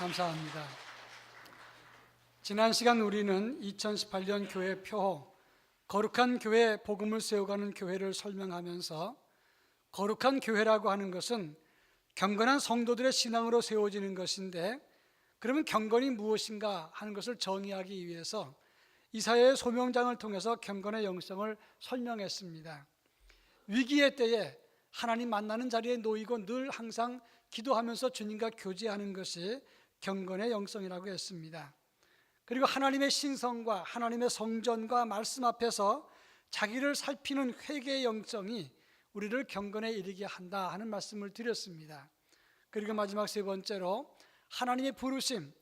감사합니다. 지난 시간 우리는 2018년 교회 표어 거룩한 교회 복음을 세워가는 교회를 설명하면서 거룩한 교회라고 하는 것은 경건한 성도들의 신앙으로 세워지는 것인데, 그러면 경건이 무엇인가 하는 것을 정의하기 위해서 이사야의 소명장을 통해서 경건의 영성을 설명했습니다. 위기의 때에 하나님 만나는 자리에 놓이고 늘 항상 기도하면서 주님과 교제하는 것이 경건의 영성이라고 했습니다. 그리고 하나님의 신성과 하나님의 성전과 말씀 앞에서 자기를 살피는 회개의 영성이 우리를 경건에 이르게 한다 하는 말씀을 드렸습니다. 그리고 마지막 세 번째로 하나님의 부르심,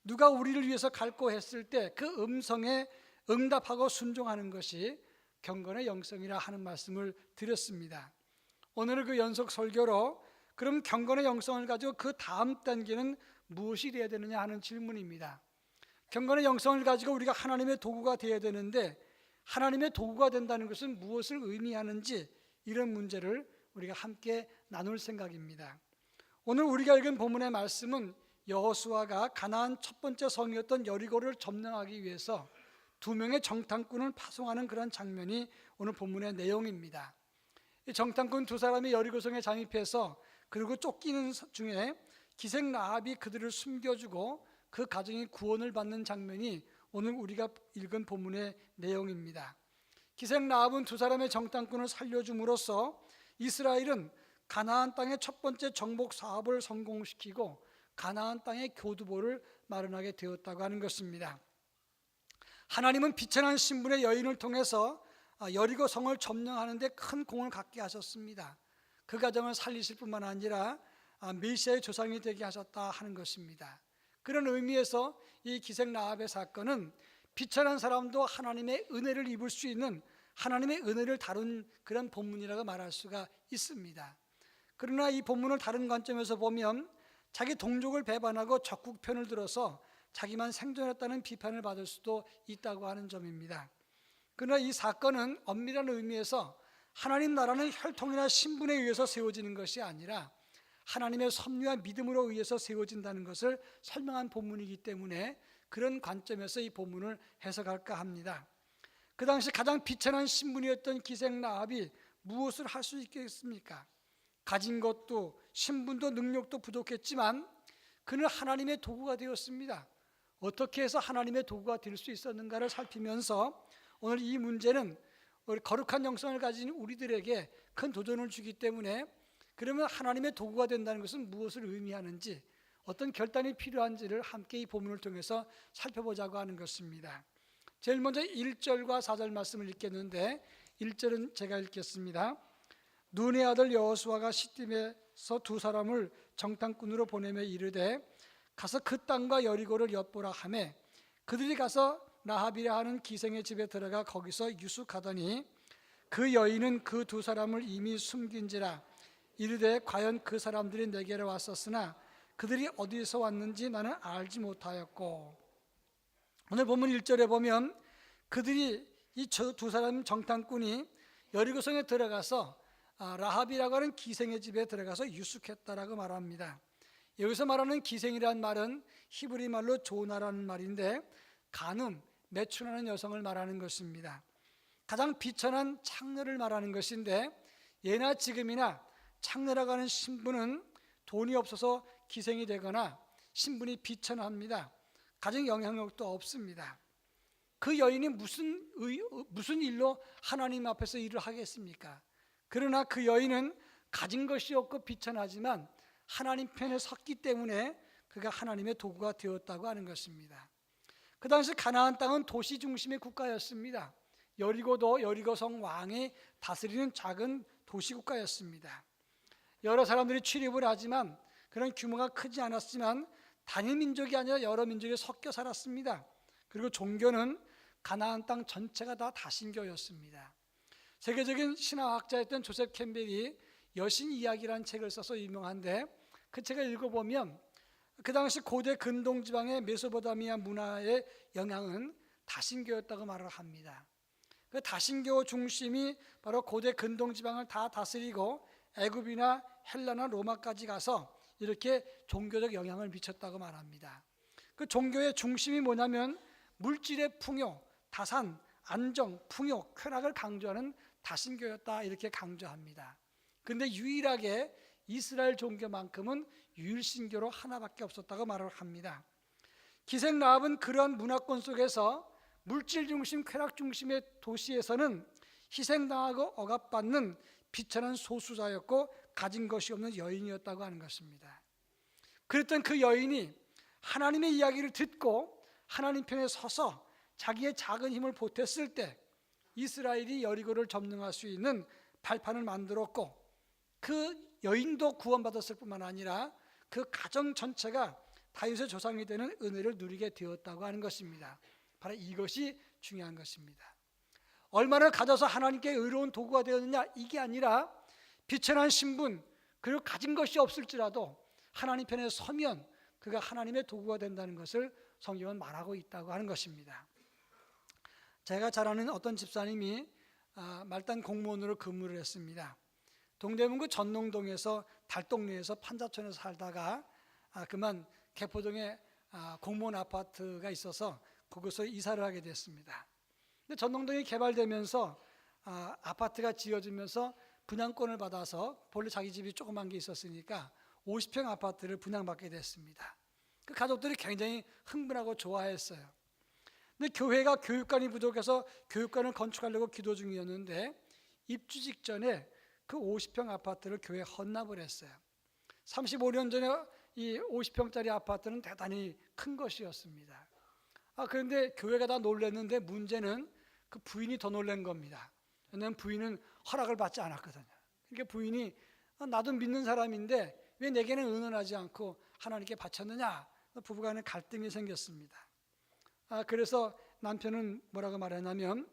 누가 우리를 위해서 갈고 했을 때 그 음성에 응답하고 순종하는 것이 경건의 영성이라 하는 말씀을 드렸습니다. 오늘은 그 연속 설교로 그럼 경건의 영성을 가지고 그 다음 단계는 무엇이 되어야 되느냐 하는 질문입니다. 경건의 영성을 가지고 우리가 하나님의 도구가 되어야 되는데, 하나님의 도구가 된다는 것은 무엇을 의미하는지, 이런 문제를 우리가 함께 나눌 생각입니다. 오늘 우리가 읽은 본문의 말씀은 여호수아가 가나안 첫 번째 성이었던 여리고를 점령하기 위해서 두 명의 정탐꾼을 파송하는 그런 장면이 오늘 본문의 내용입니다. 이 정탐꾼 두 사람이 여리고성에 잠입해서 그리고 쫓기는 중에 기생 라합이 그들을 숨겨주고 그 가정이 구원을 받는 장면이 오늘 우리가 읽은 본문의 내용입니다. 기생 라합은 두 사람의 정탐꾼을 살려줌으로써 이스라엘은 가나안 땅의 첫 번째 정복 사업을 성공시키고 가나안 땅의 교두보를 마련하게 되었다고 하는 것입니다. 하나님은 비천한 신분의 여인을 통해서 여리고 성을 점령하는 데 큰 공을 갖게 하셨습니다. 그 가정을 살리실 뿐만 아니라 메시아의 조상이 되게 하셨다 하는 것입니다. 그런 의미에서 이 기생 라합의 사건은 비천한 사람도 하나님의 은혜를 입을 수 있는, 하나님의 은혜를 다룬 그런 본문이라고 말할 수가 있습니다. 그러나 이 본문을 다른 관점에서 보면 자기 동족을 배반하고 적국 편을 들어서 자기만 생존했다는 비판을 받을 수도 있다고 하는 점입니다. 그러나 이 사건은 엄밀한 의미에서 하나님 나라는 혈통이나 신분에 의해서 세워지는 것이 아니라 하나님의 섭리와 믿음으로 의해서 세워진다는 것을 설명한 본문이기 때문에 그런 관점에서 이 본문을 해석할까 합니다. 그 당시 가장 비천한 신분이었던 기생 라합이 무엇을 할 수 있겠습니까? 가진 것도 신분도 능력도 부족했지만 그는 하나님의 도구가 되었습니다. 어떻게 해서 하나님의 도구가 될 수 있었는가를 살피면서 오늘 이 문제는 우리 거룩한 영성을 가진 우리들에게 큰 도전을 주기 때문에, 그러면 하나님의 도구가 된다는 것은 무엇을 의미하는지, 어떤 결단이 필요한지를 함께 이 본문을 통해서 살펴보자고 하는 것입니다. 제일 먼저 1절과 4절 말씀을 읽겠는데, 1절은 제가 읽겠습니다. 눈의 아들 여호수아가 시딤에서 두 사람을 정탐꾼으로 보내며 이르되 가서 그 땅과 여리고를 엿보라 하매 그들이 가서 라합이라 하는 기생의 집에 들어가 거기서 유숙하더니 그 여인은 그 두 사람을 이미 숨긴지라 이르되 과연 그 사람들이 내게로 왔었으나 그들이 어디서 왔는지 나는 알지 못하였고. 오늘 본문 1절에 보면 그들이 이 두 사람 정탐꾼이 여리고성에 들어가서 라합이라고 하는 기생의 집에 들어가서 유숙했다라고 말합니다. 여기서 말하는 기생이라는 말은 히브리 말로 조나라는 말인데 간음, 매춘하는 여성을 말하는 것입니다. 가장 비천한 창녀를 말하는 것인데, 예나 지금이나 창녀라고 하는 신분은 돈이 없어서 기생이 되거나 신분이 비천합니다. 가정 영향력도 없습니다. 그 여인이 무슨 일로 하나님 앞에서 일을 하겠습니까? 그러나 그 여인은 가진 것이 없고 비천하지만 하나님 편에 섰기 때문에 그가 하나님의 도구가 되었다고 하는 것입니다. 그 당시 가나안 땅은 도시 중심의 국가였습니다. 여리고도 여리고성 왕이 다스리는 작은 도시 국가였습니다. 여러 사람들이 출입을 하지만 그런 규모가 크지 않았지만 단일 민족이 아니라 여러 민족이 섞여 살았습니다. 그리고 종교는 가나안 땅 전체가 다 다신교였습니다. 세계적인 신화학자였던 조셉 캠벨이 여신 이야기라는 책을 써서 유명한데, 그 책을 읽어보면 그 당시 고대 근동지방의 메소포타미아 문화의 영향은 다신교였다고 말을 합니다. 그 다신교 중심이 바로 고대 근동지방을 다 다스리고 애굽이나 헬라나 로마까지 가서 이렇게 종교적 영향을 미쳤다고 말합니다. 그 종교의 중심이 뭐냐면 물질의 풍요, 다산, 안정, 풍요, 쾌락을 강조하는 다신교였다 이렇게 강조합니다. 그런데 유일하게 이스라엘 종교만큼은 유일신교로 하나밖에 없었다고 말을 합니다. 기생 라합은 그러한 문화권 속에서 물질 중심, 쾌락 중심의 도시에서는 희생당하고 억압받는 비천한 소수자였고 가진 것이 없는 여인이었다고 하는 것입니다. 그랬던 그 여인이 하나님의 이야기를 듣고 하나님 편에 서서 자기의 작은 힘을 보탰을 때 이스라엘이 여리고를 점령할 수 있는 발판을 만들었고, 그 여인도 구원받았을 뿐만 아니라 그 가정 전체가 다윗의 조상이 되는 은혜를 누리게 되었다고 하는 것입니다. 바로 이것이 중요한 것입니다. 얼마나 가져서 하나님께 의로운 도구가 되었느냐, 이게 아니라 비천한 신분 그리고 가진 것이 없을지라도 하나님 편에 서면 그가 하나님의 도구가 된다는 것을 성경은 말하고 있다고 하는 것입니다. 제가 잘 아는 어떤 집사님이 말단 공무원으로 근무를 했습니다. 동대문구 전농동에서 달동네에서 판자촌에서 살다가 그만 개포동에 공무원 아파트가 있어서 그곳에 이사를 하게 됐습니다. 근데 전농동이 개발되면서 아파트가 지어지면서 분양권을 받아서 본래 자기 집이 조그만 게 있었으니까 50평 아파트를 분양받게 됐습니다. 그 가족들이 굉장히 흥분하고 좋아했어요. 근데 교회가 교육관이 부족해서 교육관을 건축하려고 기도 중이었는데 입주 직전에 그 50평 아파트를 교회에 헌납을 했어요. 35년 전에 이 50평짜리 아파트는 대단히 큰 것이었습니다. 그런데 교회가 다 놀랐는데 문제는 그 부인이 더 놀란 겁니다. 왜냐하면 부인은 허락을 받지 않았거든요. 그러니까 부인이 나도 믿는 사람인데 왜 내게는 의논하지 않고 하나님께 바쳤느냐, 부부간에 갈등이 생겼습니다. 그래서 남편은 뭐라고 말했냐면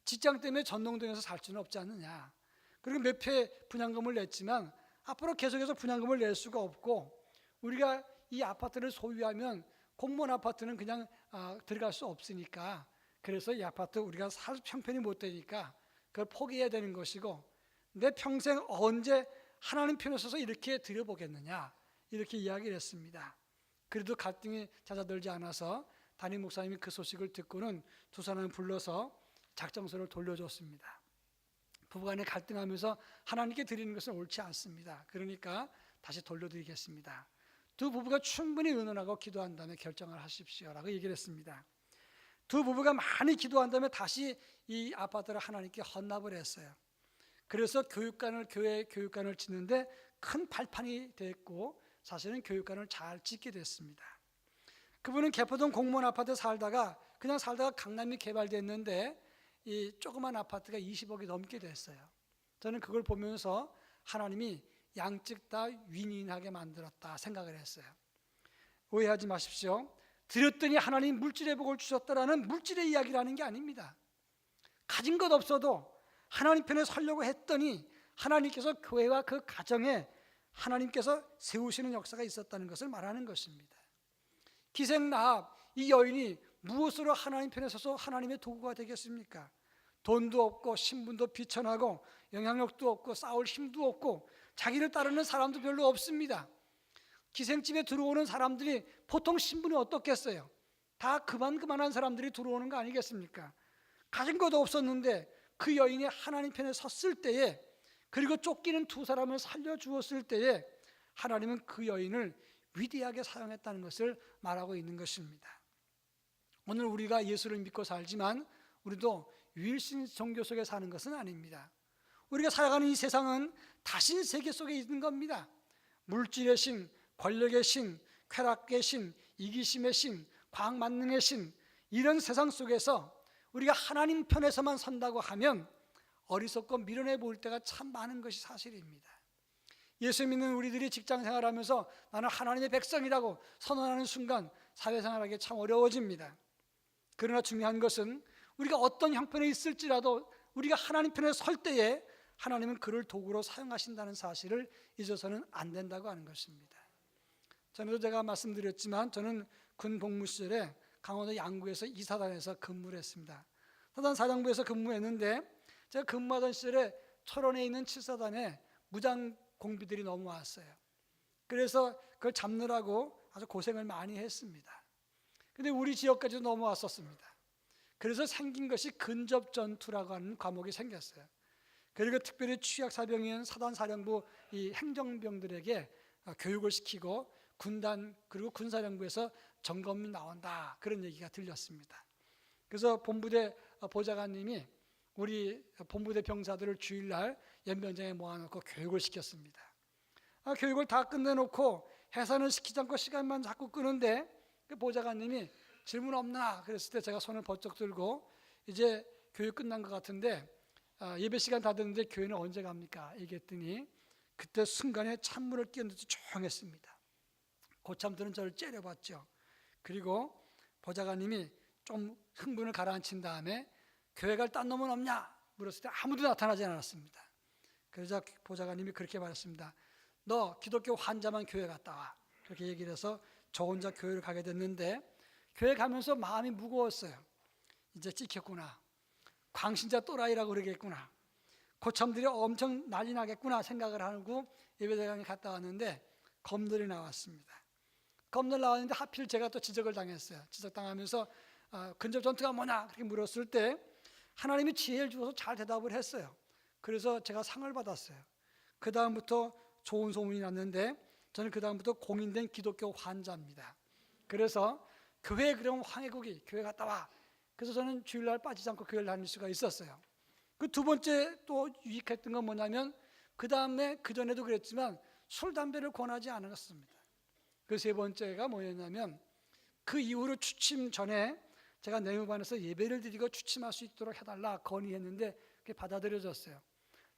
직장 때문에 전농동에서 살 수는 없지 않느냐, 그리고 몇 회 분양금을 냈지만 앞으로 계속해서 분양금을 낼 수가 없고 우리가 이 아파트를 소유하면 공무원 아파트는 그냥 들어갈 수 없으니까, 그래서 이 아파트 우리가 살 형편이 못 되니까 그걸 포기해야 되는 것이고 내 평생 언제 하나님 편에 서서 이렇게 드려보겠느냐, 이렇게 이야기를 했습니다. 그래도 갈등이 잦아들지 않아서 담임 목사님이 그 소식을 듣고는 두 사람을 불러서 작정서를 돌려줬습니다. 부부간에 갈등하면서 하나님께 드리는 것은 옳지 않습니다. 그러니까 다시 돌려드리겠습니다. 두 부부가 충분히 의논하고 기도한 다음에 결정을 하십시오라고 얘기를 했습니다. 두 부부가 많이 기도한 다음에 다시 이 아파트를 하나님께 헌납을 했어요. 그래서 교회 교육관을 짓는데 큰 발판이 됐고 사실은 교육관을 잘 짓게 됐습니다. 그분은 개포동 공무원 아파트에 살다가 강남이 개발됐는데 이 조그만 아파트가 20억이 넘게 됐어요. 저는 그걸 보면서 하나님이 양측 다 윈윈하게 만들었다 생각을 했어요. 오해하지 마십시오. 드렸더니 하나님 물질의 복을 주셨다라는 물질의 이야기라는 게 아닙니다. 가진 것 없어도 하나님 편에 서려고 했더니 하나님께서 교회와 그 가정에 하나님께서 세우시는 역사가 있었다는 것을 말하는 것입니다. 기생 라합, 이 여인이 무엇으로 하나님 편에 서서 하나님의 도구가 되겠습니까? 돈도 없고 신분도 비천하고 영향력도 없고 싸울 힘도 없고 자기를 따르는 사람도 별로 없습니다. 기생집에 들어오는 사람들이 보통 신분이 어떻겠어요? 다 그만한 사람들이 들어오는 거 아니겠습니까? 가진 것도 없었는데 그 여인이 하나님 편에 섰을 때에, 그리고 쫓기는 두 사람을 살려주었을 때에 하나님은 그 여인을 위대하게 사용했다는 것을 말하고 있는 것입니다. 오늘 우리가 예수를 믿고 살지만 우리도 유일신 종교 속에 사는 것은 아닙니다. 우리가 살아가는 이 세상은 다신 세계 속에 있는 겁니다. 물질의 신, 권력의 신, 쾌락의 신, 이기심의 신, 과학만능의 신, 이런 세상 속에서 우리가 하나님 편에서만 선다고 하면 어리석고 미련해 보일 때가 참 많은 것이 사실입니다. 예수 믿는 우리들이 직장생활하면서 나는 하나님의 백성이라고 선언하는 순간 사회생활하기 참 어려워집니다. 그러나 중요한 것은 우리가 어떤 형편에 있을지라도 우리가 하나님 편에 설 때에 하나님은 그를 도구로 사용하신다는 사실을 잊어서는 안 된다고 하는 것입니다. 전에도 제가 말씀드렸지만 저는 군 복무 시절에 강원도 양구에서 이사단에서 근무를 했습니다. 사단 사령부에서 근무했는데 제가 근무하던 시절에 철원에 있는 7사단에 무장 공비들이 넘어왔어요. 그래서 그걸 잡느라고 아주 고생을 많이 했습니다. 근데 우리 지역까지도 넘어왔었습니다. 그래서 생긴 것이 근접전투라고 하는 과목이 생겼어요. 그리고 특별히 취약사병인 사단사령부 이 행정병들에게 교육을 시키고 군단 그리고 군사령부에서 점검이 나온다, 그런 얘기가 들렸습니다. 그래서 본부대 보좌관님이 우리 본부대 병사들을 주일날 연변장에 모아놓고 교육을 시켰습니다. 교육을 다 끝내놓고 해산을 시키지 않고 시간만 자꾸 끄는데 그 보좌관님이 질문 없나 그랬을 때 제가 손을 번쩍 들고 이제 교육 끝난 것 같은데 예배 시간 다 됐는데 교회는 언제 갑니까? 얘기했더니 그때 순간에 찬물을 끼얹듯이 조용했습니다. 고참들은 저를 째려봤죠. 그리고 보좌관님이 좀 흥분을 가라앉힌 다음에 교회 갈 딴 놈은 없냐? 물었을 때 아무도 나타나지 않았습니다. 그러자 보좌관님이 그렇게 말했습니다. 너 기독교 환자만 교회 갔다 와. 그렇게 얘기를 해서 저 혼자 교회를 가게 됐는데 교회 가면서 마음이 무거웠어요. 이제 찍혔구나. 광신자 또라이라고 그러겠구나. 고참들이 엄청 난리 나겠구나 생각을 하고 예배당에 갔다 왔는데 검들이 나왔습니다. 검들 나왔는데 하필 제가 또 지적을 당했어요. 지적당하면서 근접 전투가 뭐냐 그렇게 물었을 때 하나님이 지혜를 주어서 잘 대답을 했어요. 그래서 제가 상을 받았어요. 그 다음부터 좋은 소문이 났는데 저는 그 다음부터 공인된 기독교 환자입니다. 그래서 교회 그럼 황해국이 교회 갔다 와. 그래서 저는 주일날 빠지지 않고 교회를 다닐 수가 있었어요. 그 두 번째 또 유익했던 건 뭐냐면 그 다음에 그 전에도 그랬지만 술 담배를 권하지 않았습니다. 그 세 번째가 뭐였냐면 그 이후로 추침 전에 제가 내무반에서 예배를 드리고 추침할 수 있도록 해달라 건의했는데 그게 받아들여졌어요.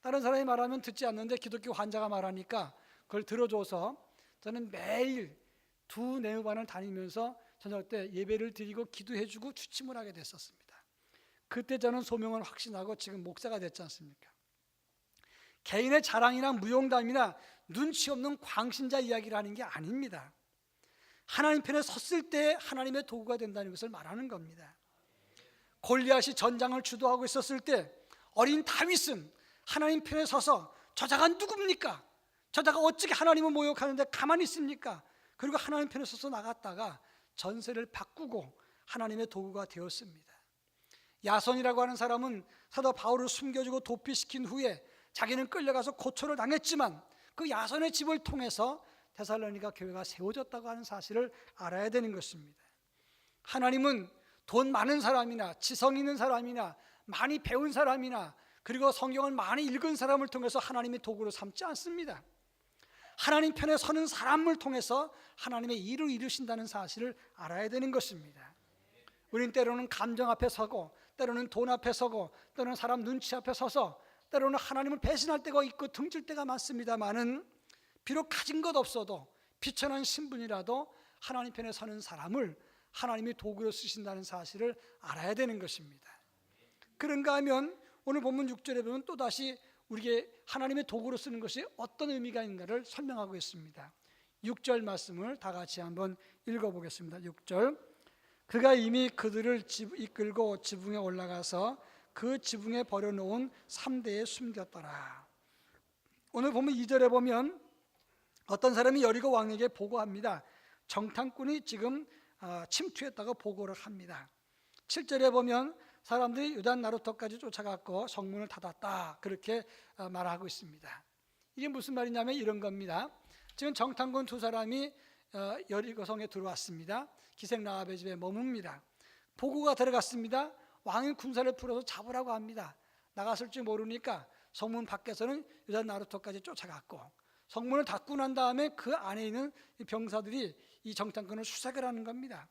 다른 사람이 말하면 듣지 않는데 기독교 환자가 말하니까 그걸 들어줘서 저는 매일 두 내무반을 다니면서 저녁 때 예배를 드리고 기도해주고 추침을 하게 됐었습니다. 그때 저는 소명을 확신하고 지금 목사가 됐지 않습니까? 개인의 자랑이나 무용담이나 눈치 없는 광신자 이야기를 하는 게 아닙니다. 하나님 편에 섰을 때 하나님의 도구가 된다는 것을 말하는 겁니다. 골리앗이 전장을 주도하고 있었을 때 어린 다윗은 하나님 편에 서서 저자가 누굽니까? 저자가 어떻게 하나님을 모욕하는데 가만히 있습니까? 그리고 하나님 편에 서서 나갔다가 전세를 바꾸고 하나님의 도구가 되었습니다. 야손이라고 하는 사람은 사도 바울을 숨겨주고 도피시킨 후에 자기는 끌려가서 고초를 당했지만 그 야손의 집을 통해서 데살로니가 교회가 세워졌다고 하는 사실을 알아야 되는 것입니다. 하나님은 돈 많은 사람이나 지성 있는 사람이나 많이 배운 사람이나 그리고 성경을 많이 읽은 사람을 통해서 하나님의 도구로 삼지 않습니다. 하나님 편에 서는 사람을 통해서 하나님의 일을 이루신다는 사실을 알아야 되는 것입니다. 우린 때로는 감정 앞에 서고 때로는 돈 앞에 서고 때로는 사람 눈치 앞에 서서 때로는 하나님을 배신할 때가 있고 등질 때가 많습니다만은 비록 가진 것 없어도 비천한 신분이라도 하나님 편에 서는 사람을 하나님이 도구로 쓰신다는 사실을 알아야 되는 것입니다. 그런가 하면 오늘 본문 6절에 보면 또다시 우리에게 하나님의 도구로 쓰는 것이 어떤 의미가 있는가를 설명하고 있습니다. 6절 말씀을 다 같이 한번 읽어보겠습니다. 6절 그가 이미 그들을 이끌고 지붕에 올라가서 그 지붕에 버려놓은 3대에 숨겼더라. 오늘 보면 2절에 보면 어떤 사람이 여리고 왕에게 보고합니다. 정탐꾼이 지금 침투했다고 보고를 합니다. 7절에 보면 사람들이 요단 나루터까지 쫓아갔고 성문을 닫았다 그렇게 말하고 있습니다. 이게 무슨 말이냐면 이런 겁니다. 지금 정탐꾼 두 사람이 여리고성에 들어왔습니다. 기생 라합의 집에 머뭅니다. 보고가 들어갔습니다. 왕이 군사를 풀어서 잡으라고 합니다. 나갔을 줄 모르니까 성문 밖에서는 요단 나루터까지 쫓아갔고 성문을 닫고 난 다음에 그 안에 있는 병사들이 이 정탐꾼을 수색을 하는 겁니다.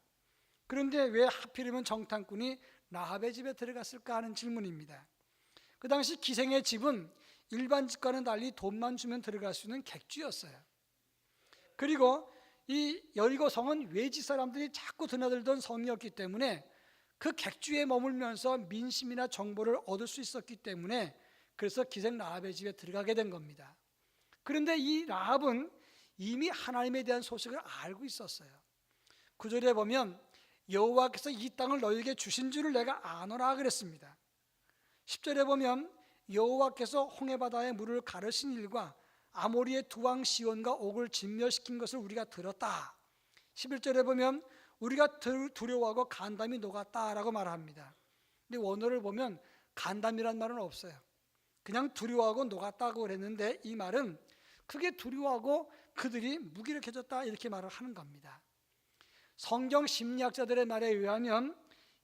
그런데 왜 하필이면 정탐꾼이 라합의 집에 들어갔을까 하는 질문입니다. 그 당시 기생의 집은 일반 집과는 달리 돈만 주면 들어갈 수 있는 객주였어요. 그리고 이 여리고 성은 외지 사람들이 자꾸 드나들던 성이었기 때문에 그 객주에 머물면서 민심이나 정보를 얻을 수 있었기 때문에 그래서 기생 라합의 집에 들어가게 된 겁니다. 그런데 이 라합은 이미 하나님에 대한 소식을 알고 있었어요. 9절에 보면 여호와께서 이 땅을 너희에게 주신 줄을 내가 아노라 그랬습니다. 10절에 보면 여호와께서 홍해바다의 물을 가르신 일과 아모리의 두 왕 시온과 옥을 진멸시킨 것을 우리가 들었다. 11절에 보면 우리가 두려워하고 간담이 녹았다라고 말합니다. 근데 원어를 보면 간담이란 말은 없어요. 그냥 두려워하고 녹았다고 그랬는데 이 말은 크게 두려워하고 그들이 무기력해졌다 이렇게 말을 하는 겁니다. 성경 심리학자들의 말에 의하면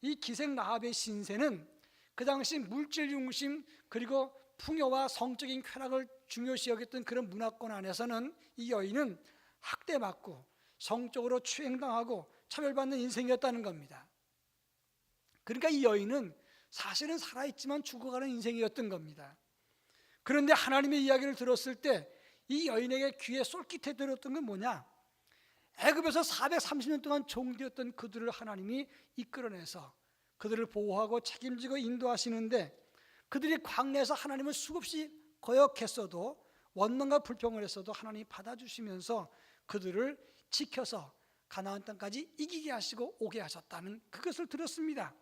이 기생 라합의 신세는 그 당시 물질 중심 그리고 풍요와 성적인 쾌락을 중요시 여겼던 그런 문화권 안에서는 이 여인은 학대받고 성적으로 추행당하고 차별받는 인생이었다는 겁니다. 그러니까 이 여인은 사실은 살아있지만 죽어가는 인생이었던 겁니다. 그런데 하나님의 이야기를 들었을 때 이 여인에게 귀에 쏠깃해 들었던 건 뭐냐? 애굽에서 430년 동안 종되었던 그들을 하나님이 이끌어내서 그들을 보호하고 책임지고 인도하시는데 그들이 광야에서 하나님을 수없이 거역했어도 원망과 불평을 했어도 하나님이 받아주시면서 그들을 지켜서 가나안 땅까지 이기게 하시고 오게 하셨다는 그것을 들었습니다.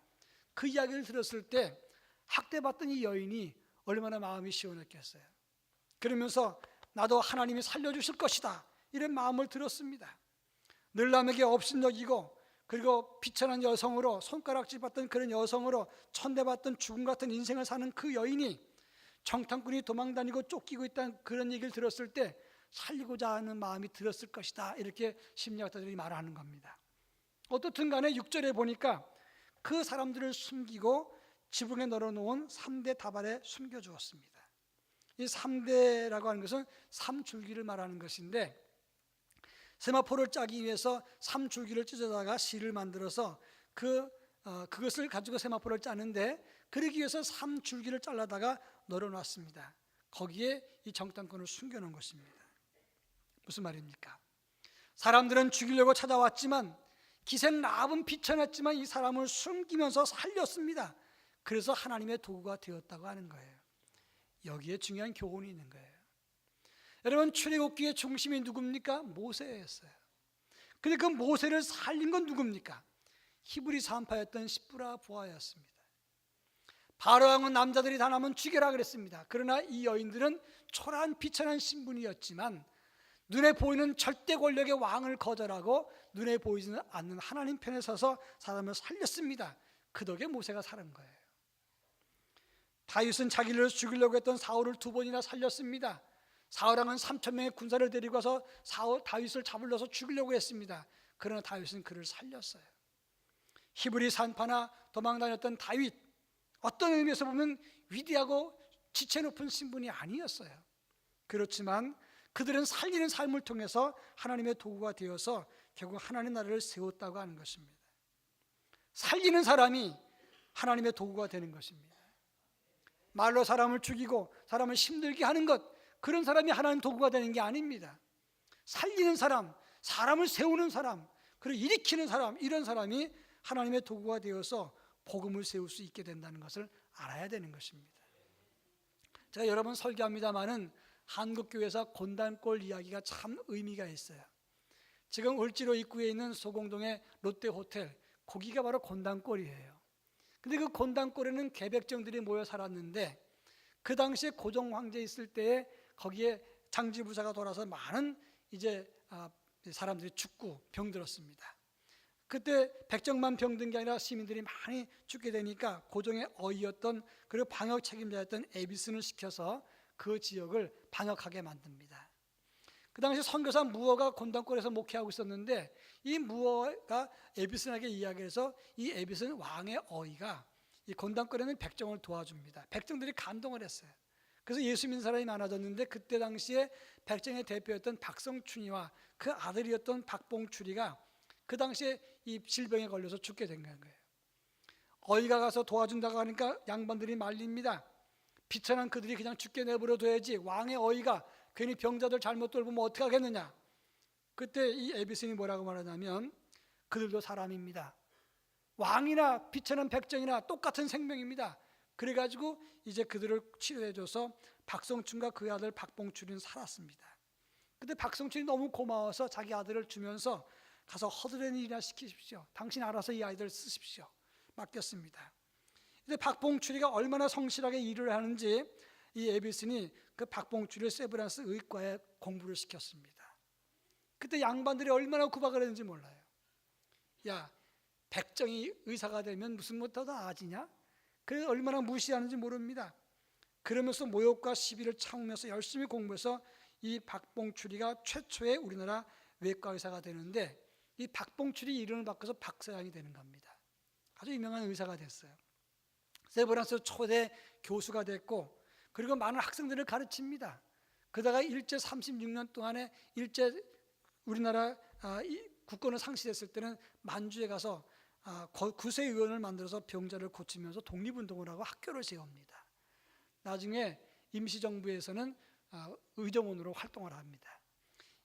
그 이야기를 들었을 때 학대받던 이 여인이 얼마나 마음이 시원했겠어요. 그러면서 나도 하나님이 살려주실 것이다 이런 마음을 들었습니다. 늘 남에게 업신여기고 그리고 비천한 여성으로 손가락질 받던 그런 여성으로 천대받던 죽음 같은 인생을 사는 그 여인이 정탐꾼이 도망다니고 쫓기고 있다는 그런 얘기를 들었을 때 살리고자 하는 마음이 들었을 것이다 이렇게 심리학자들이 말하는 겁니다. 어떻든 간에 6절에 보니까 그 사람들을 숨기고 지붕에 널어놓은 3대 다발에 숨겨주었습니다. 이 3대라고 하는 것은 3줄기를 말하는 것인데 세마포를 짜기 위해서 3줄기를 찢어다가 실을 만들어서 그것을 가지고 세마포를 짜는데 그러기 위해서 3줄기를 잘라다가 널어놨습니다. 거기에 이 정탐꾼을 숨겨놓은 것입니다. 무슨 말입니까? 사람들은 죽이려고 찾아왔지만 기생 라합은 비천했지만 이 사람을 숨기면서 살렸습니다. 그래서 하나님의 도구가 되었다고 하는 거예요. 여기에 중요한 교훈이 있는 거예요. 여러분 출애굽기의 중심이 누굽니까? 모세였어요. 근데 그 모세를 살린 건 누굽니까? 히브리 산파였던 시브라 부하였습니다. 바로 왕은 남자들이 다 나면 죽여라 그랬습니다. 그러나 이 여인들은 초라한 비천한 신분이었지만 눈에 보이는 절대 권력의 왕을 거절하고 눈에 보이지는 않는 하나님 편에 서서 사람을 살렸습니다. 그 덕에 모세가 살은 거예요. 다윗은 자기를 죽이려고 했던 사울을 2번이나 살렸습니다. 사울왕은 3,000명의 군사를 데리고 와서 다윗을 잡으려서 죽이려고 했습니다. 그러나 다윗은 그를 살렸어요. 히브리 산파나 도망다녔던 다윗, 어떤 의미에서 보면 위대하고 지체 높은 신분이 아니었어요. 그렇지만 그들은 살리는 삶을 통해서 하나님의 도구가 되어서 결국 하나님의 나라를 세웠다고 하는 것입니다. 살리는 사람이 하나님의 도구가 되는 것입니다. 말로 사람을 죽이고 사람을 힘들게 하는 것, 그런 사람이 하나님 도구가 되는 게 아닙니다. 살리는 사람, 사람을 세우는 사람, 그리고 일으키는 사람, 이런 사람이 하나님의 도구가 되어서 복음을 세울 수 있게 된다는 것을 알아야 되는 것입니다. 제가 여러 번 설교합니다마는 한국교회에서 곤단골 이야기가 참 의미가 있어요. 지금 을지로 입구에 있는 소공동의 롯데호텔, 거기가 바로 곤단골이에요. 근데 그 곤단골에는 개백정들이 모여 살았는데 그 당시에 고종 황제 있을 때에 거기에 장지부사가 돌아서 많은 이제 사람들이 죽고 병들었습니다. 그때 백정만 병든 게 아니라 시민들이 많이 죽게 되니까 고종의 어이였던 그리고 방역 책임자였던 에비슨을 시켜서 그 지역을 방역하게 만듭니다. 그 당시 선교사 무어가 곤단골에서 목회하고 있었는데 이 무어가 에비슨에게 이야기를 해서 이 에비슨 왕의 어이가 이 곤단골에는 백정을 도와줍니다. 백정들이 감동을 했어요. 그래서 예수 믿는 사람이 많아졌는데 그때 당시에 백정의 대표였던 박성춘이와 그 아들이었던 박봉출이가 그 당시에 이 질병에 걸려서 죽게 된 거예요. 어이가 가서 도와준다고 하니까 양반들이 말립니다. 비천한 그들이 그냥 죽게 내버려 둬야지 왕의 어이가 괜히 병자들 잘못 돌보면 어떻게 하겠느냐. 그때 이 에비슨이 뭐라고 말하냐면 그들도 사람입니다. 왕이나 비천한 백정이나 똑같은 생명입니다. 그래가지고 이제 그들을 치료해줘서 박성춘과 그 아들 박봉출이는 살았습니다. 근데 박성춘이 너무 고마워서 자기 아들을 주면서 가서 허드렛 일이나 시키십시오. 당신 알아서 이 아이들 쓰십시오. 맡겼습니다. 근데 박봉출이가 얼마나 성실하게 일을 하는지 이 에비슨이 그 박봉출을 세브란스 의과에 공부를 시켰습니다. 그때 양반들이 얼마나 구박을 했는지 몰라요. 야, 백정이 의사가 되면 무슨 못하다 나아지냐? 그래서 얼마나 무시하는지 모릅니다. 그러면서 모욕과 시비를 참으면서 열심히 공부해서 이 박봉출이가 최초의 우리나라 외과 의사가 되는데, 이 박봉출이 이름을 바꿔서 박사장이 되는 겁니다. 아주 유명한 의사가 됐어요. 세브란스 초대 교수가 됐고, 그리고 많은 학생들을 가르칩니다. 그러다가 일제 36년 동안에 일제 우리나라 국권을 상실했을 때는 만주에 가서 구세의원을 만들어서 병자를 고치면서 독립운동을 하고 학교를 세웁니다. 나중에 임시정부에서는 의정원으로 활동을 합니다.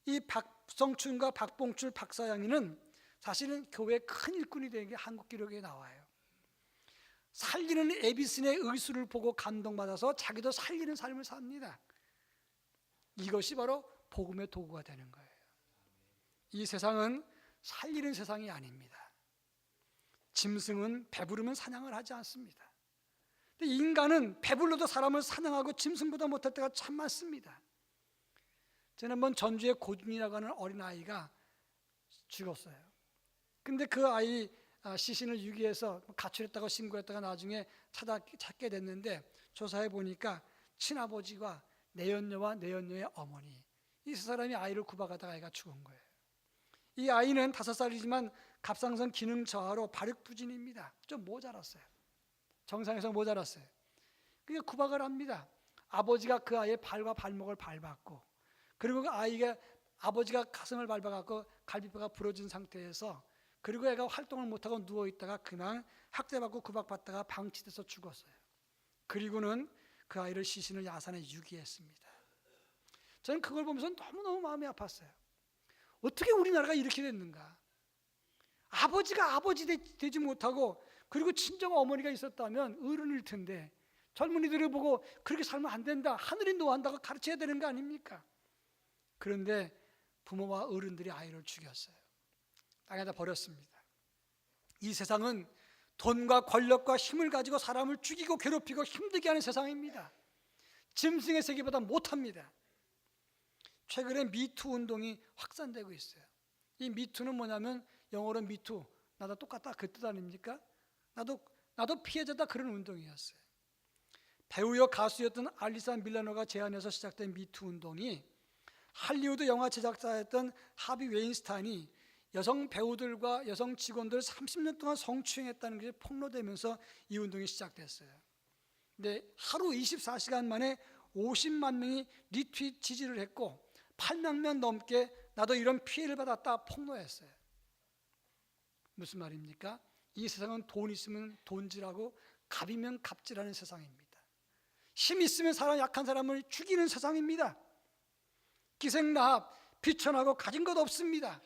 이 박성춘과 박봉출 박사장이는 사실은 교회의 큰 일꾼이 된 게 한국 기록에 나와요. 살리는 에비슨의 의술을 보고 감동받아서 자기도 살리는 삶을 삽니다. 이것이 바로 복음의 도구가 되는 거예요. 이 세상은 살리는 세상이 아닙니다. 짐승은 배부르면 사냥을 하지 않습니다. 근데 인간은 배불러도 사람을 사냥하고 짐승보다 못할 때가 참 많습니다. 지난번 전주에 고준이라고 하는 어린아이가 죽었어요. 근데 그 아이 시신을 유기해서 가출했다고 신고했다가 나중에 찾게 됐는데, 조사해 보니까 친아버지와 내연녀와 내연녀의 어머니, 이 세 사람이 아이를 구박하다가 아이가 죽은 거예요. 이 아이는 5살이지만 갑상선 기능 저하로 발육부진입니다. 좀 모자랐어요. 정상에서 모자랐어요. 그게 구박을 합니다. 아버지가 그 아이의 발과 발목을 밟았고, 그리고 그 아버지가 가슴을 밟아갖고 갈비뼈가 부러진 상태에서, 그리고 애가 활동을 못하고 누워있다가 그냥 학대받고 구박받다가 방치돼서 죽었어요. 그리고는 그 아이를 시신을 야산에 유기했습니다. 저는 그걸 보면서 너무너무 마음이 아팠어요. 어떻게 우리나라가 이렇게 됐는가? 아버지가 아버지 되지 못하고, 그리고 친정 어머니가 있었다면 어른일 텐데 젊은이들을 보고 그렇게 살면 안 된다, 하늘이 노한다고 가르쳐야 되는 거 아닙니까? 그런데 부모와 어른들이 아이를 죽였어요. 땅에다 버렸습니다. 이 세상은 돈과 권력과 힘을 가지고 사람을 죽이고 괴롭히고 힘들게 하는 세상입니다. 짐승의 세계보다 못합니다. 최근에 미투 운동이 확산되고 있어요. 이 미투는 뭐냐면 영어로 미투, 나도 똑같다 그 뜻 아닙니까? 나도 피해자다, 그런 운동이었어요. 배우여 가수였던 알리사 밀라노가 제안해서 시작된 미투 운동이 할리우드 영화 제작자였던 하비 웨인스타인이 여성 배우들과 여성 직원들 30년 동안 성추행했다는 것이 폭로되면서 이 운동이 시작됐어요. 근데 하루 24시간 만에 50만 명이 리트윗 지지를 했고 8만 명 넘게 나도 이런 피해를 받았다 폭로했어요. 무슨 말입니까? 이 세상은 돈 있으면 돈질하고 갑이면 갑질하는 세상입니다. 힘 있으면 약한 사람을 죽이는 세상입니다. 기생나합, 비천하고 가진 것 없습니다.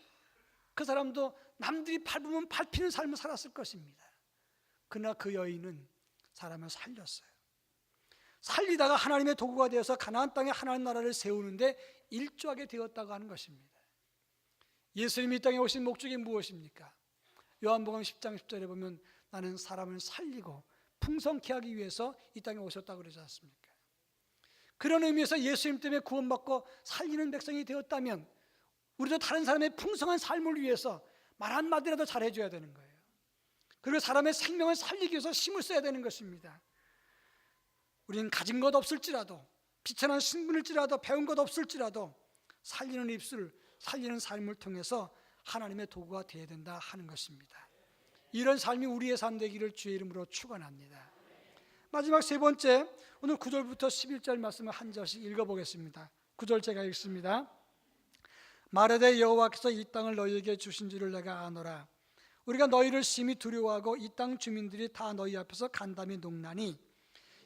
그 사람도 남들이 밟으면 밟히는 삶을 살았을 것입니다. 그러나 그 여인은 사람을 살렸어요. 살리다가 하나님의 도구가 되어서 가나안 땅에 하나님 나라를 세우는데 일조하게 되었다고 하는 것입니다. 예수님이 이 땅에 오신 목적이 무엇입니까? 요한복음 10장 10절에 보면 나는 사람을 살리고 풍성케 하기 위해서 이 땅에 오셨다고 그러지 않습니까? 그런 의미에서 예수님 때문에 구원받고 살리는 백성이 되었다면 우리도 다른 사람의 풍성한 삶을 위해서 말 한마디라도 잘해줘야 되는 거예요. 그리고 사람의 생명을 살리기 위해서 힘을 써야 되는 것입니다. 우리는 가진 것 없을지라도, 비천한 신분일지라도, 배운 것 없을지라도 살리는 입술, 살리는 삶을 통해서 하나님의 도구가 되어야 된다 하는 것입니다. 이런 삶이 우리의 삶 되기를 주의 이름으로 축원합니다. 마지막 세 번째, 오늘 9절부터 11절 말씀을 한 절씩 읽어보겠습니다. 9절 제가 읽습니다. 말하되 여호와께서 이 땅을 너희에게 주신 줄을 내가 아노라. 우리가 너희를 심히 두려워하고 이 땅 주민들이 다 너희 앞에서 간담이 녹나니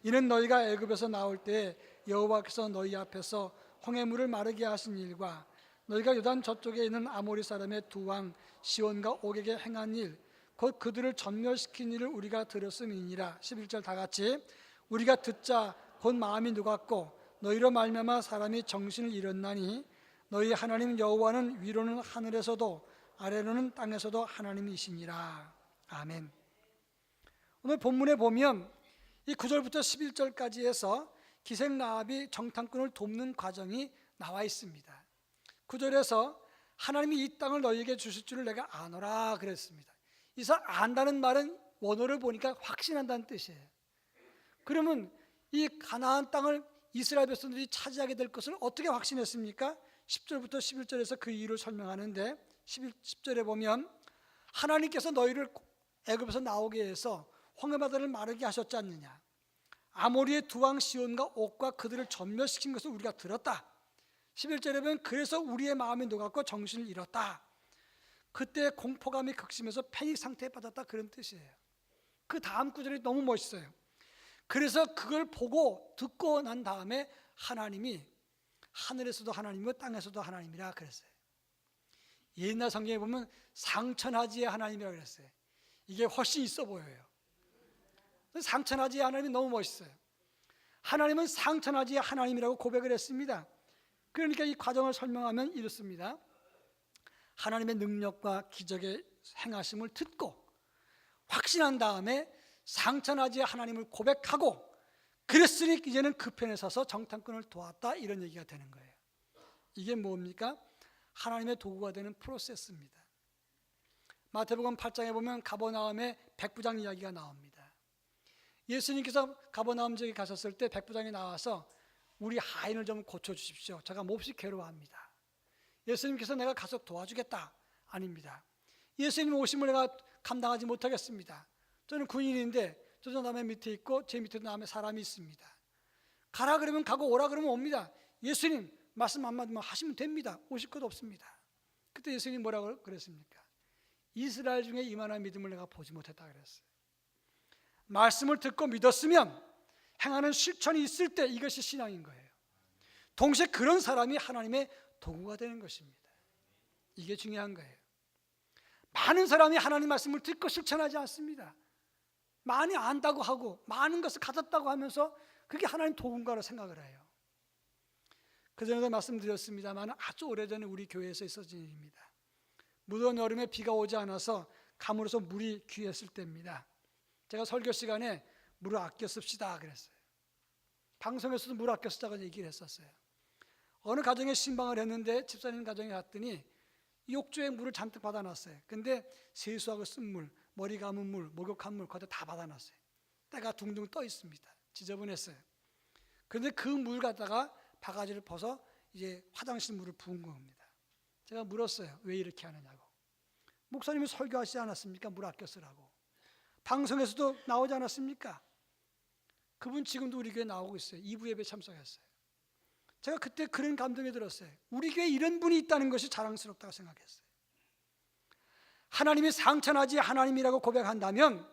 이는 너희가 애굽에서 나올 때 여호와께서 너희 앞에서 홍해물을 마르게 하신 일과 너희가 요단 저쪽에 있는 아모리 사람의 두 왕 시온과 옥에게 행한 일, 곧 그들을 전멸시킨 일을 우리가 들었음이니라. 11절 다 같이. 우리가 듣자 곧 마음이 녹았고 너희로 말미암아 사람이 정신을 잃었나니 너희 하나님 여호와는 위로는 하늘에서도 아래로는 땅에서도 하나님이시니라. 아멘. 오늘 본문에 보면 이 9절부터 11절까지 해서 기생라합이 정탐꾼을 돕는 과정이 나와 있습니다. 9절에서 하나님이 이 땅을 너희에게 주실 줄을 내가 아노라 그랬습니다. 이사 안다는 말은 원어를 보니까 확신한다는 뜻이에요. 그러면 이 가나안 땅을 이스라엘 백성들이 차지하게 될 것을 어떻게 확신했습니까? 10절부터 11절에서 그 이유를 설명하는데 10절에 보면 하나님께서 너희를 애굽에서 나오게 해서 홍해바다를 마르게 하셨지 않느냐. 아모리의 두 왕 시온과 옥과 그들을 전멸시킨 것을 우리가 들었다. 11절에 보면 그래서 우리의 마음이 녹았고 정신을 잃었다. 그때 공포감이 극심해서 패닉 상태에 빠졌다 그런 뜻이에요. 그 다음 구절이 너무 멋있어요. 그래서 그걸 보고 듣고 난 다음에 하나님이 하늘에서도 하나님이고 땅에서도 하나님이라 그랬어요. 옛날 성경에 보면 상천하지의 하나님이라고 그랬어요. 이게 훨씬 있어 보여요. 상천하지의 하나님이 너무 멋있어요. 하나님은 상천하지의 하나님이라고 고백을 했습니다. 그러니까 이 과정을 설명하면 이렇습니다. 하나님의 능력과 기적의 행하심을 듣고 확신한 다음에 상천하지의 하나님을 고백하고 그랬으니 이제는 그 편에 서서 정탐꾼을 도왔다 이런 얘기가 되는 거예요. 이게 뭡니까? 하나님의 도구가 되는 프로세스입니다. 마태복음 8장에 보면 가버나움의 백부장 이야기가 나옵니다. 예수님께서 가버나움 지역에 가셨을 때 백부장이 나와서 우리 하인을 좀 고쳐주십시오. 제가 몹시 괴로워합니다. 예수님께서 내가 가서 도와주겠다. 아닙니다. 예수님 오심을 내가 감당하지 못하겠습니다. 저는 군인인데 저 남의 밑에 있고 제 밑에도 남의 사람이 있습니다. 가라 그러면 가고 오라 그러면 옵니다. 예수님 말씀 한마디만 하시면 됩니다. 오실 것 없습니다. 그때 예수님 뭐라고 그랬습니까? 이스라엘 중에 이만한 믿음을 내가 보지 못했다 그랬어요. 말씀을 듣고 믿었으면 행하는 실천이 있을 때 이것이 신앙인 거예요. 동시에 그런 사람이 하나님의 도구가 되는 것입니다. 이게 중요한 거예요. 많은 사람이 하나님 말씀을 듣고 실천하지 않습니다. 많이 안다고 하고 많은 것을 가졌다고 하면서 그게 하나님 도구인가로 생각을 해요. 그전에도 말씀드렸습니다만 아주 오래전에 우리 교회에서 있어진 일입니다. 무더운 여름에 비가 오지 않아서 가물어서 물이 귀했을 때입니다. 제가 설교 시간에 물을 아껴 씁시다 그랬어요. 방송에서도 물 아껴 쓰자고 얘기를 했었어요. 어느 가정에 신방을 했는데 집사님 가정에 갔더니 욕조에 물을 잔뜩 받아놨어요. 근데 세수하고 쓴 물, 머리 감은 물, 목욕한 물 거기다 다 받아놨어요. 때가 둥둥 떠 있습니다. 지저분했어요. 그런데 그 물 갖다가 바가지를 벗어 이제 화장실 물을 부은 겁니다. 제가 물었어요. 왜 이렇게 하느냐고. 목사님이 설교하시지 않았습니까? 물 아껴 쓰라고. 방송에서도 나오지 않았습니까? 그분 지금도 우리 교회에 나오고 있어요. 2부 예배 참석했어요. 제가 그때 그런 감동이 들었어요. 우리 교회에 이런 분이 있다는 것이 자랑스럽다고 생각했어요. 하나님이 상천하지 하나님이라고 고백한다면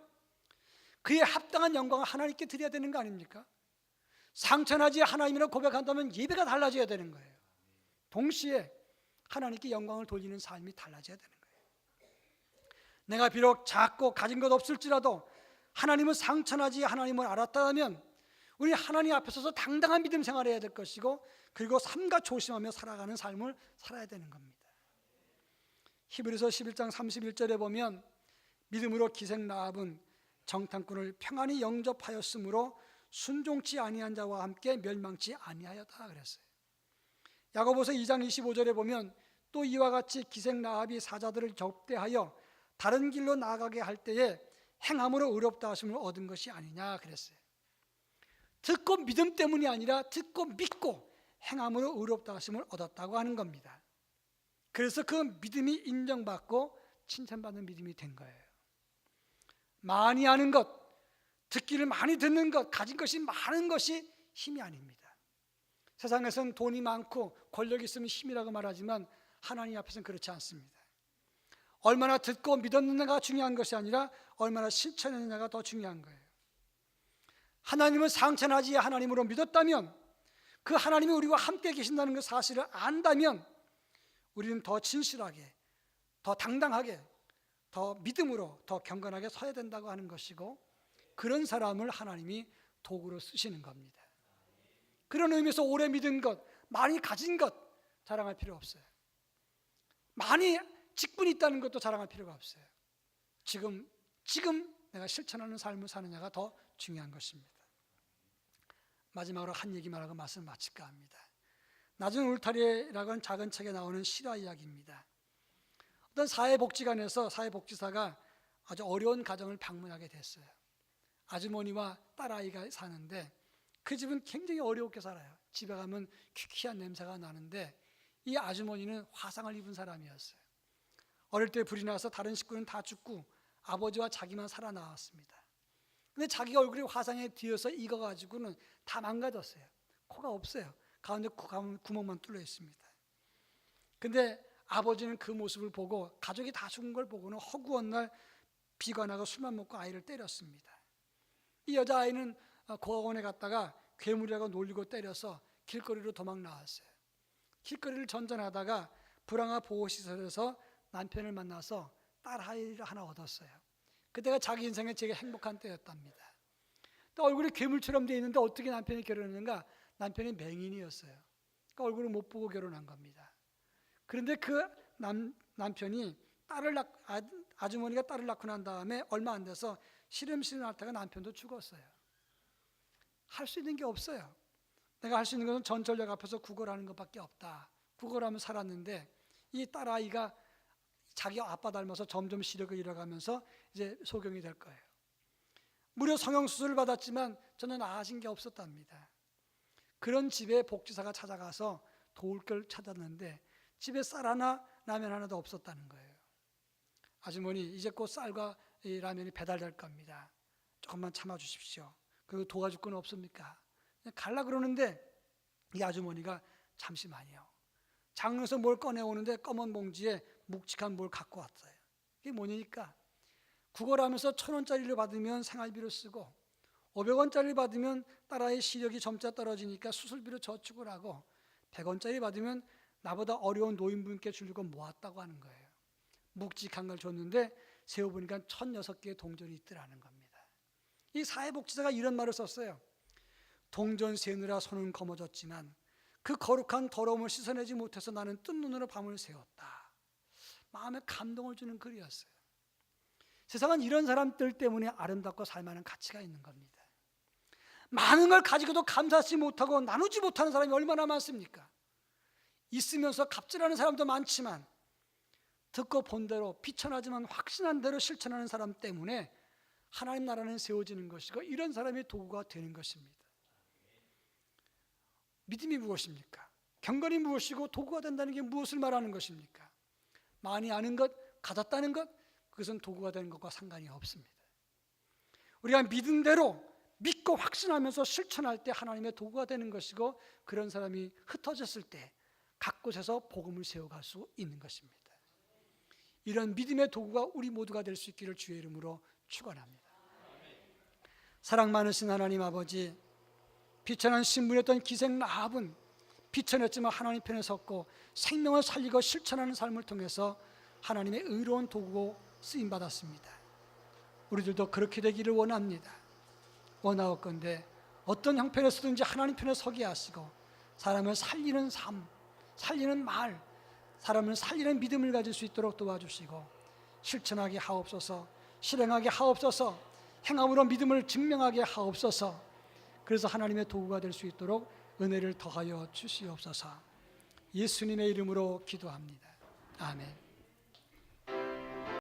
그에 합당한 영광을 하나님께 드려야 되는 거 아닙니까? 상천하지 하나님이라고 고백한다면 예배가 달라져야 되는 거예요. 동시에 하나님께 영광을 돌리는 삶이 달라져야 되는 거예요. 내가 비록 작고 가진 것 없을지라도 하나님은 상천하지 하나님을 알았다면 우리 하나님 앞에 서서 당당한 믿음 생활을 해야 될 것이고 그리고 삼가 조심하며 살아가는 삶을 살아야 되는 겁니다. 히브리서 11장 31절에 보면 믿음으로 기생라합은 정탐꾼을 평안히 영접하였으므로 순종치 아니한 자와 함께 멸망치 아니하였다 그랬어요. 야고보서 2장 25절에 보면 또 이와 같이 기생라합이 사자들을 접대하여 다른 길로 나아가게 할 때에 행함으로 의롭다 하심을 얻은 것이 아니냐 그랬어요. 듣고 믿음 때문이 아니라 듣고 믿고 행함으로 의롭다 하심을 얻었다고 하는 겁니다. 그래서 그 믿음이 인정받고 칭찬받는 믿음이 된 거예요. 많이 아는 것, 듣기를 많이 듣는 것, 가진 것이 많은 것이 힘이 아닙니다. 세상에서는 돈이 많고 권력이 있으면 힘이라고 말하지만 하나님 앞에서는 그렇지 않습니다. 얼마나 듣고 믿었느냐가 중요한 것이 아니라 얼마나 실천했느냐가 더 중요한 거예요. 하나님을 상천하지 하나님으로 믿었다면 그 하나님이 우리와 함께 계신다는 그 사실을 안다면 우리는 더 진실하게, 더 당당하게, 더 믿음으로, 더 경건하게 서야 된다고 하는 것이고 그런 사람을 하나님이 도구로 쓰시는 겁니다. 그런 의미에서 오래 믿은 것, 많이 가진 것 자랑할 필요 없어요. 많이 직분이 있다는 것도 자랑할 필요가 없어요. 지금 내가 실천하는 삶을 사느냐가 더 중요한 것입니다. 마지막으로 한 얘기만 하고 말씀 마칠까 합니다. 낮은 울타리라고 하는 작은 책에 나오는 실화 이야기입니다. 어떤 사회복지관에서 사회복지사가 아주 어려운 가정을 방문하게 됐어요. 아주머니와 딸아이가 사는데 그 집은 굉장히 어렵게 살아요. 집에 가면 퀴퀴한 냄새가 나는데 이 아주머니는 화상을 입은 사람이었어요. 어릴 때 불이 나서 다른 식구는 다 죽고 아버지와 자기만 살아나왔습니다. 근데 자기 얼굴이 화상에 뒤어서 익어가지고는 다 망가졌어요. 코가 없어요. 가운데 구멍만 뚫려 있습니다. 근데 아버지는 그 모습을 보고 가족이 다 죽은 걸 보고는 허구한 날 비관하고 술만 먹고 아이를 때렸습니다. 이 여자아이는 고아원에 갔다가 괴물이라고 놀리고 때려서 길거리로 도망 나왔어요. 길거리를 전전하다가 불황아 보호시설에서 남편을 만나서 딸아이를 하나 얻었어요. 그때가 자기 인생의 제일 행복한 때였답니다. 또 얼굴이 괴물처럼 돼 있는데 어떻게 남편이 결혼했는가? 남편이 맹인이었어요. 그러니까 얼굴을 못 보고 결혼한 겁니다. 그런데 그 남편이 아주머니가 딸을 낳고 난 다음에 얼마 안 돼서 시름시름 앓다가 남편도 죽었어요. 할 수 있는 게 없어요. 내가 할 수 있는 것은 전철역 앞에서 구걸하는 것밖에 없다. 구걸하면 살았는데 이 딸아이가 자기 아빠 닮아서 점점 시력을 잃어가면서 이제 소경이 될 거예요. 무려 성형수술을 받았지만 전혀 나아진 게 없었답니다. 그런 집에 복지사가 찾아가서 도울 걸 찾았는데 집에 쌀 하나 라면 하나도 없었다는 거예요. 아주머니 이제 곧 쌀과 이 라면이 배달될 겁니다. 조금만 참아주십시오. 그리고 도와줄 건 없습니까? 갈라 그러는데 이 아주머니가 잠시만요. 장롱에서 뭘 꺼내오는데 검은 봉지에 묵직한 뭘 갖고 왔어요. 이게 뭐냐니까 구걸하면서 1,000원짜리를 받으면 생활비로 쓰고 500원짜리를 받으면 딸아이 시력이 점차 떨어지니까 수술비로 저축을 하고 100원짜리 받으면 나보다 어려운 노인분께 주려고 모았다고 하는 거예요. 묵직한 걸 줬는데 세어보니까 1,006개의 동전이 있더라는 겁니다. 이 사회복지사가 이런 말을 썼어요. 동전 세느라 손은 검어졌지만 그 거룩한 더러움을 씻어내지 못해서 나는 뜬 눈으로 밤을 새웠다. 마음에 감동을 주는 글이었어요. 세상은 이런 사람들 때문에 아름답고 살만한 가치가 있는 겁니다. 많은 걸 가지고도 감사하지 못하고 나누지 못하는 사람이 얼마나 많습니까? 있으면서 갑질하는 사람도 많지만 듣고 본 대로 비천하지만 확신한 대로 실천하는 사람 때문에 하나님 나라는 세워지는 것이고 이런 사람이 도구가 되는 것입니다. 믿음이 무엇입니까? 경건이 무엇이고 도구가 된다는 게 무엇을 말하는 것입니까? 많이 아는 것, 가졌다는 것, 그것은 도구가 되는 것과 상관이 없습니다. 우리가 믿은 대로 믿고 확신하면서 실천할 때 하나님의 도구가 되는 것이고 그런 사람이 흩어졌을 때 각 곳에서 복음을 세워갈 수 있는 것입니다. 이런 믿음의 도구가 우리 모두가 될 수 있기를 주의 이름으로 축원합니다. 사랑 많으신 하나님 아버지, 비천한 신분이었던 기생 라합은 비천했지만 하나님 편에 섰고 생명을 살리고 실천하는 삶을 통해서 하나님의 의로운 도구로 쓰임받았습니다. 우리들도 그렇게 되기를 원합니다. 원하옵건대 어떤 형편에서든지 하나님 편에 서게 하시고 사람을 살리는 삶, 살리는 말, 사람을 살리는 믿음을 가질 수 있도록 도와주시고 실천하게 하옵소서, 실행하게 하옵소서, 행함으로 믿음을 증명하게 하옵소서. 그래서 하나님의 도구가 될 수 있도록 은혜를 더하여 주시옵소서. 예수님의 이름으로 기도합니다. 아멘.